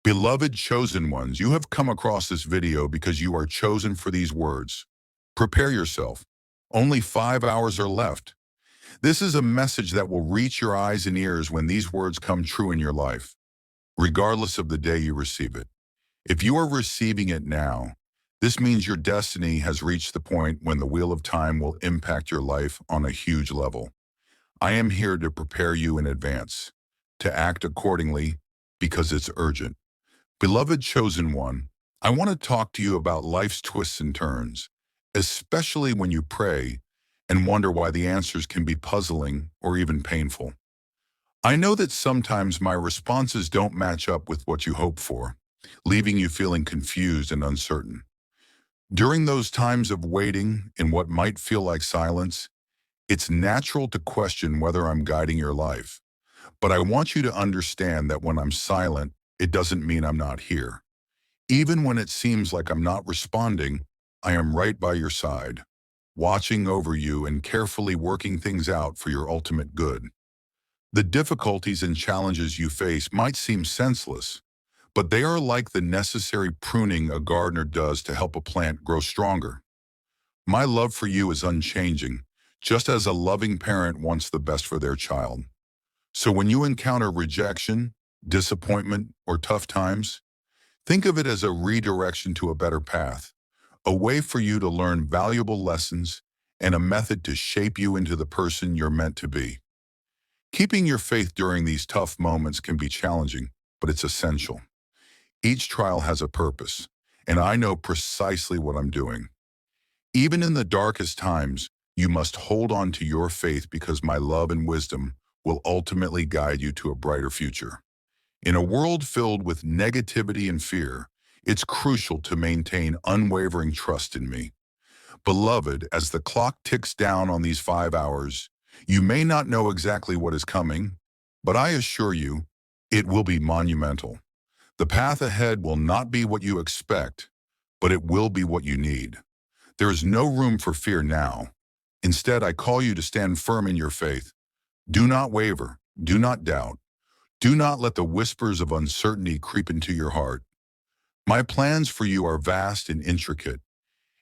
Beloved chosen ones, you have come across this video because you are chosen for these words. Prepare yourself. Only 5 hours are left. This is a message that will reach your eyes and ears when these words come true in your life, regardless of the day you receive it. If you are receiving it now, this means your destiny has reached the point when the wheel of time will impact your life on a huge level. I am here to prepare you in advance, to act accordingly because it's urgent. Beloved chosen one, I want to talk to you about life's twists and turns, especially when you pray and wonder why the answers can be puzzling or even painful. I know that sometimes my responses don't match up with what you hope for, leaving you feeling confused and uncertain. During those times of waiting in what might feel like silence, it's natural to question whether I'm guiding your life. But I want you to understand that when I'm silent, it doesn't mean I'm not here. Even when it seems like I'm not responding, I am right by your side, watching over you and carefully working things out for your ultimate good. The difficulties and challenges you face might seem senseless, but they are like the necessary pruning a gardener does to help a plant grow stronger. My love for you is unchanging, just as a loving parent wants the best for their child. So when you encounter rejection, disappointment, or tough times, think of it as a redirection to a better path, a way for you to learn valuable lessons and a method to shape you into the person you're meant to be. Keeping your faith during these tough moments can be challenging, but it's essential. Each trial has a purpose, and I know precisely what I'm doing. Even in the darkest times, you must hold on to your faith because my love and wisdom will ultimately guide you to a brighter future. In a world filled with negativity and fear, it's crucial to maintain unwavering trust in me. Beloved, as the clock ticks down on these 5 hours, you may not know exactly what is coming, but I assure you, it will be monumental. The path ahead will not be what you expect, but it will be what you need. There is no room for fear now. Instead, I call you to stand firm in your faith. Do not waver. Do not doubt. Do not let the whispers of uncertainty creep into your heart. My plans for you are vast and intricate,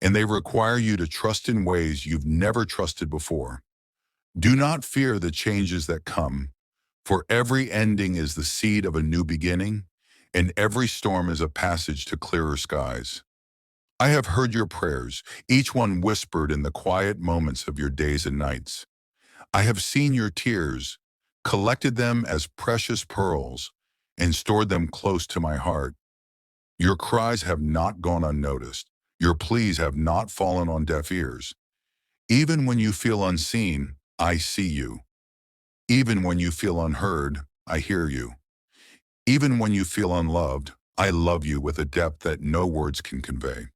and they require you to trust in ways you've never trusted before. Do not fear the changes that come, for every ending is the seed of a new beginning, and every storm is a passage to clearer skies. I have heard your prayers, each one whispered in the quiet moments of your days and nights. I have seen your tears, collected them as precious pearls, and stored them close to my heart. Your cries have not gone unnoticed. Your pleas have not fallen on deaf ears. Even when you feel unseen, I see you. Even when you feel unheard, I hear you. Even when you feel unloved, I love you with a depth that no words can convey.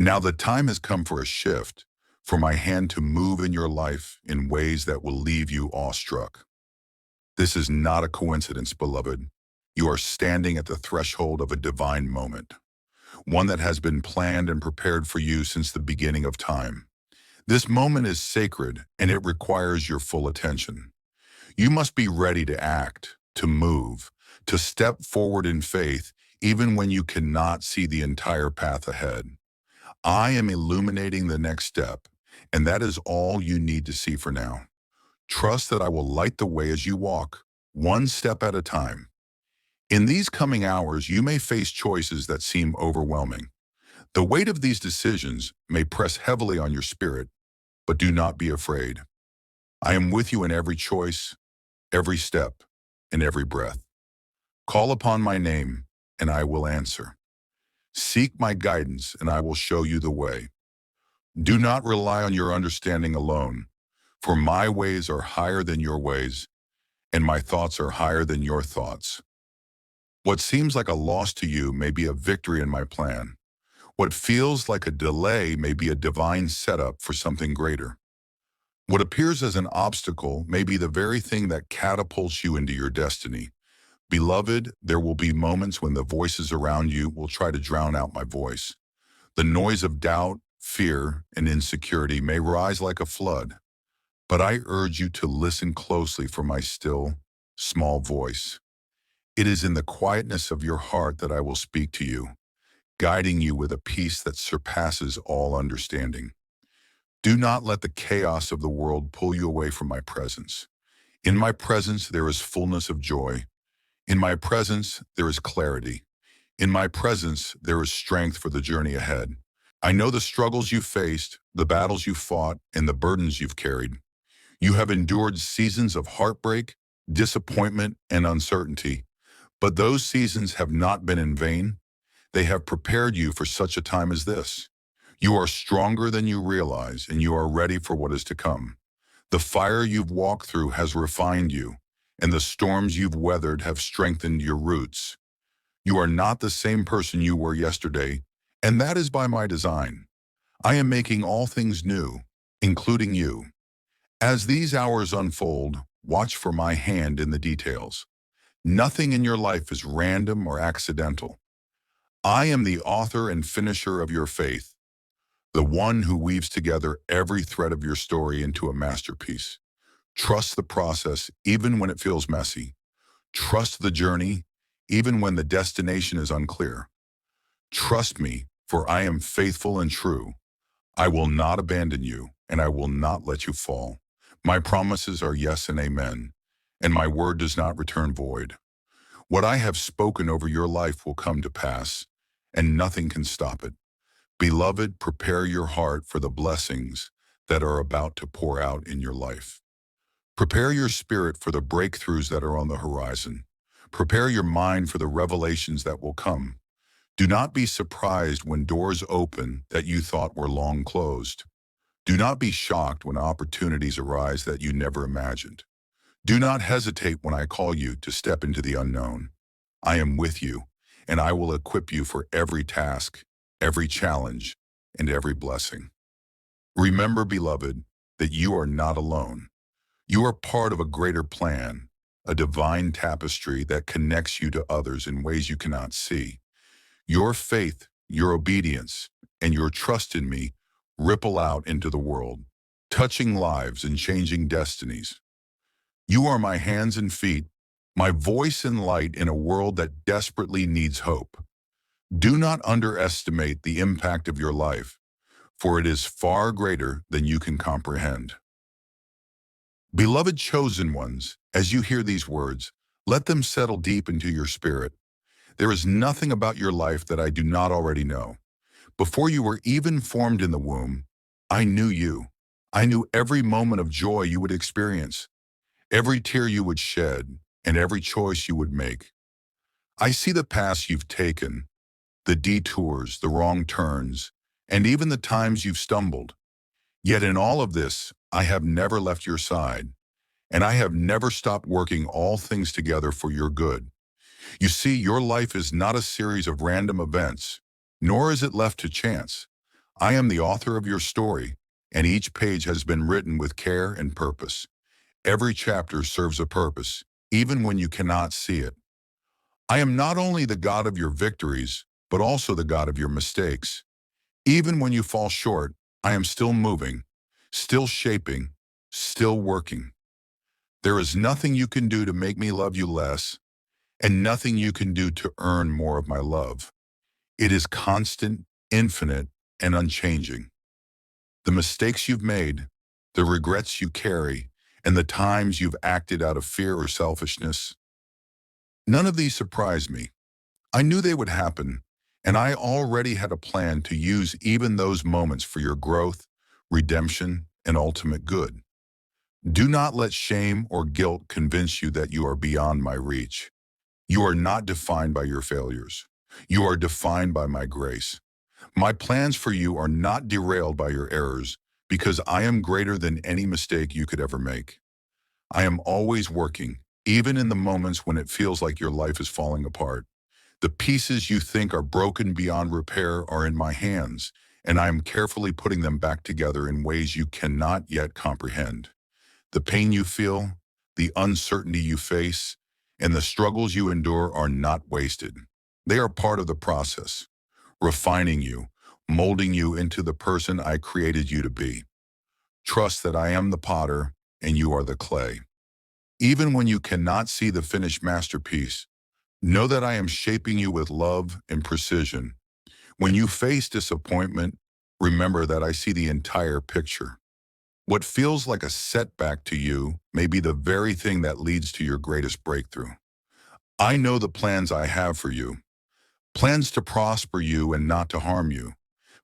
Now the time has come for a shift, for my hand to move in your life in ways that will leave you awestruck. This is not a coincidence, beloved. You are standing at the threshold of a divine moment, one that has been planned and prepared for you since the beginning of time. This moment is sacred, and it requires your full attention. You must be ready to act, to move, to step forward in faith, even when you cannot see the entire path ahead. I am illuminating the next step, and that is all you need to see for now. Trust that I will light the way as you walk, one step at a time. In these coming hours, you may face choices that seem overwhelming. The weight of these decisions may press heavily on your spirit, but do not be afraid. I am with you in every choice, every step, and every breath. Call upon my name, and I will answer. Seek my guidance, and I will show you the way. Do not rely on your understanding alone, for my ways are higher than your ways, and my thoughts are higher than your thoughts. What seems like a loss to you may be a victory in my plan. What feels like a delay may be a divine setup for something greater. What appears as an obstacle may be the very thing that catapults you into your destiny. Beloved, there will be moments when the voices around you will try to drown out my voice. The noise of doubt, fear, and insecurity may rise like a flood, but I urge you to listen closely for my still, small voice. It is in the quietness of your heart that I will speak to you, guiding you with a peace that surpasses all understanding. Do not let the chaos of the world pull you away from my presence. In my presence, there is fullness of joy. In my presence, there is clarity. In my presence, there is strength for the journey ahead. I know the struggles you faced, the battles you fought, and the burdens you've carried. You have endured seasons of heartbreak, disappointment, and uncertainty. But those seasons have not been in vain. They have prepared you for such a time as this. You are stronger than you realize, and you are ready for what is to come. The fire you've walked through has refined you, and the storms you've weathered have strengthened your roots. You are not the same person you were yesterday, and that is by my design. I am making all things new, including you. As these hours unfold, watch for my hand in the details. Nothing in your life is random or accidental. I am the author and finisher of your faith, the one who weaves together every thread of your story into a masterpiece. Trust the process even when it feels messy. Trust the journey even when the destination is unclear. Trust me, for I am faithful and true. I will not abandon you, and I will not let you fall. My promises are yes and amen, and my word does not return void. What I have spoken over your life will come to pass, and nothing can stop it. Beloved, prepare your heart for the blessings that are about to pour out in your life. Prepare your spirit for the breakthroughs that are on the horizon. Prepare your mind for the revelations that will come. Do not be surprised when doors open that you thought were long closed. Do not be shocked when opportunities arise that you never imagined. Do not hesitate when I call you to step into the unknown. I am with you, and I will equip you for every task, every challenge, and every blessing. Remember, beloved, that you are not alone. You are part of a greater plan, a divine tapestry that connects you to others in ways you cannot see. Your faith, your obedience, and your trust in me ripple out into the world, touching lives and changing destinies. You are my hands and feet, my voice and light in a world that desperately needs hope. Do not underestimate the impact of your life, for it is far greater than you can comprehend. Beloved chosen ones, as you hear these words, let them settle deep into your spirit. There is nothing about your life that I do not already know. Before you were even formed in the womb, I knew you. I knew every moment of joy you would experience, every tear you would shed, and every choice you would make. I see the paths you've taken, the detours, the wrong turns, and even the times you've stumbled. Yet in all of this, I have never left your side, and I have never stopped working all things together for your good. You see, your life is not a series of random events, nor is it left to chance. I am the author of your story, and each page has been written with care and purpose. Every chapter serves a purpose, even when you cannot see it. I am not only the God of your victories, but also the God of your mistakes. Even when you fall short, I am still moving, still shaping, still working. There is nothing you can do to make me love you less, and nothing you can do to earn more of my love. It is constant, infinite, and unchanging. The mistakes you've made, the regrets you carry, and the times you've acted out of fear or selfishness, none of these surprise me. I knew they would happen, and I already had a plan to use even those moments for your growth, redemption, and ultimate good. Do not let shame or guilt convince you that you are beyond my reach. You are not defined by your failures. You are defined by my grace. My plans for you are not derailed by your errors, because I am greater than any mistake you could ever make. I am always working, even in the moments when it feels like your life is falling apart. The pieces you think are broken beyond repair are in my hands, and I am carefully putting them back together in ways you cannot yet comprehend. The pain you feel, the uncertainty you face, and the struggles you endure are not wasted. They are part of the process, refining you, molding you into the person I created you to be. Trust that I am the potter and you are the clay. Even when you cannot see the finished masterpiece, Know that I am shaping you with love and precision. When you face disappointment, remember that I see the entire picture. What feels like a setback to you may be the very thing that leads to your greatest breakthrough. I know the plans I have for you, plans to prosper you and not to harm you,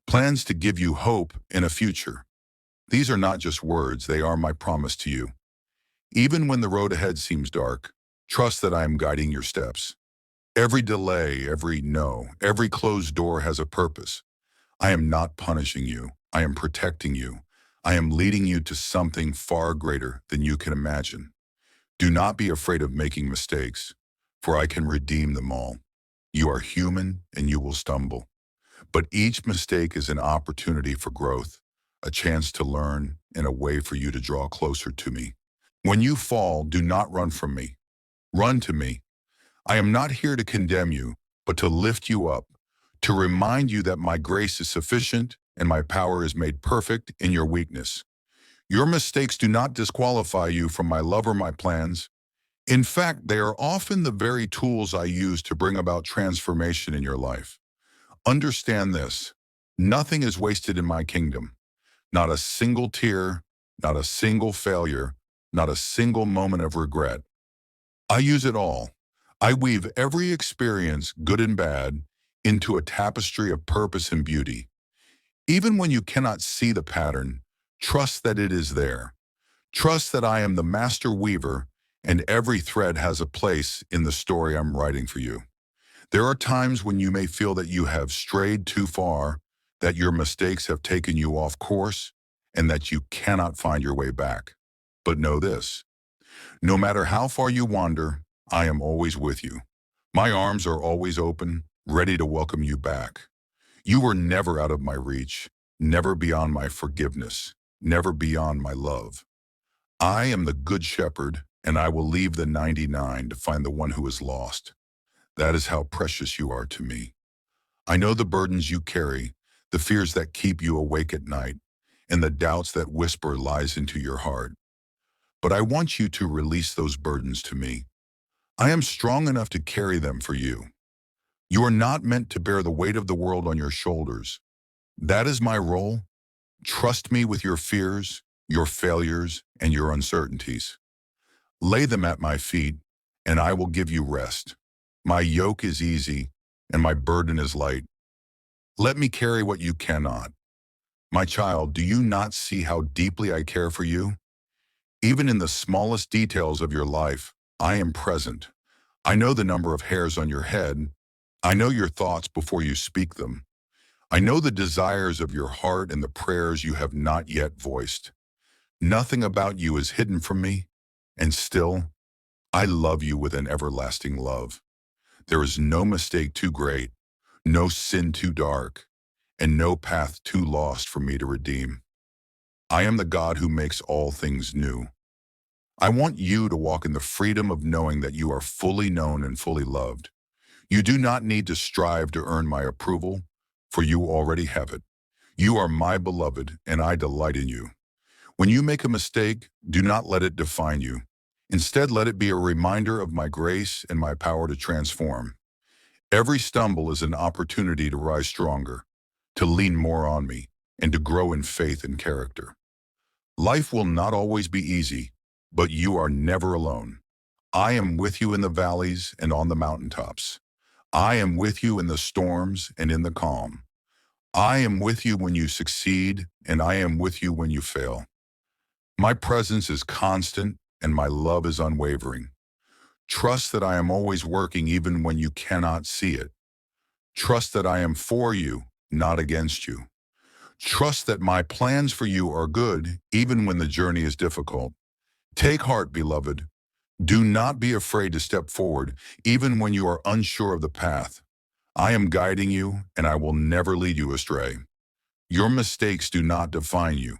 plans to give you hope in a future. These are not just words, they are my promise to you. Even when the road ahead seems dark, trust that I am guiding your steps. Every delay, every no, every closed door has a purpose. I am not punishing you. I am protecting you. I am leading you to something far greater than you can imagine. Do not be afraid of making mistakes, for I can redeem them all. You are human and you will stumble. But each mistake is an opportunity for growth, a chance to learn, and a way for you to draw closer to me. When you fall, do not run from me. Run to me. I am not here to condemn you, but to lift you up, to remind you that my grace is sufficient and my power is made perfect in your weakness. Your mistakes do not disqualify you from my love or my plans. In fact, they are often the very tools I use to bring about transformation in your life. Understand this. Nothing is wasted in my kingdom. Not a single tear, not a single failure, not a single moment of regret. I use it all. I weave every experience, good and bad, into a tapestry of purpose and beauty. Even when you cannot see the pattern, trust that it is there. Trust that I am the master weaver and every thread has a place in the story I'm writing for you. There are times when you may feel that you have strayed too far, that your mistakes have taken you off course, and that you cannot find your way back. But know this, no matter how far you wander, I am always with you. My arms are always open, ready to welcome you back. You were never out of my reach, never beyond my forgiveness, never beyond my love. I am the good shepherd, and I will leave the 99 to find the one who is lost. That is how precious you are to me. I know the burdens you carry, the fears that keep you awake at night, and the doubts that whisper lies into your heart. But I want you to release those burdens to me. I am strong enough to carry them for you. You are not meant to bear the weight of the world on your shoulders. That is my role. Trust me with your fears, your failures, and your uncertainties. Lay them at my feet, and I will give you rest. My yoke is easy, and my burden is light. Let me carry what you cannot. My child, do you not see how deeply I care for you? Even in the smallest details of your life, I am present. I know the number of hairs on your head. I know your thoughts before you speak them. I know the desires of your heart and the prayers you have not yet voiced. Nothing about you is hidden from me, and still, I love you with an everlasting love. There is no mistake too great, no sin too dark, and no path too lost for me to redeem. I am the God who makes all things new. I want you to walk in the freedom of knowing that you are fully known and fully loved. You do not need to strive to earn my approval, for you already have it. You are my beloved, and I delight in you. When you make a mistake, do not let it define you. Instead, let it be a reminder of my grace and my power to transform. Every stumble is an opportunity to rise stronger, to lean more on me, and to grow in faith and character. Life will not always be easy, but you are never alone. I am with you in the valleys and on the mountaintops. I am with you in the storms and in the calm. I am with you when you succeed, and I am with you when you fail. My presence is constant, and my love is unwavering. Trust that I am always working even when you cannot see it. Trust that I am for you, not against you. Trust that my plans for you are good, even when the journey is difficult. Take heart, beloved. Do not be afraid to step forward, even when you are unsure of the path. I am guiding you, and I will never lead you astray. Your mistakes do not define you.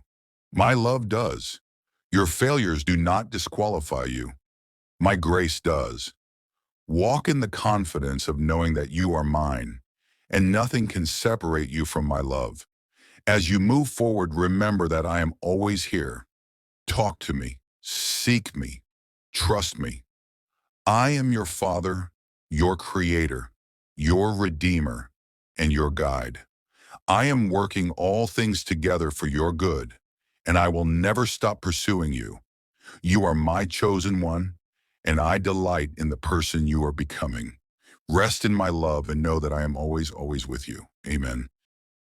My love does. Your failures do not disqualify you. My grace does. Walk in the confidence of knowing that you are mine, and nothing can separate you from my love. As you move forward, remember that I am always here. Talk to me. Seek me. Trust me. I am your Father, your creator, your redeemer, and your guide. I am working all things together for your good, and I will never stop pursuing you. You are my chosen one, and I delight in the person you are becoming. Rest in my love and know that I am always, always with you. Amen.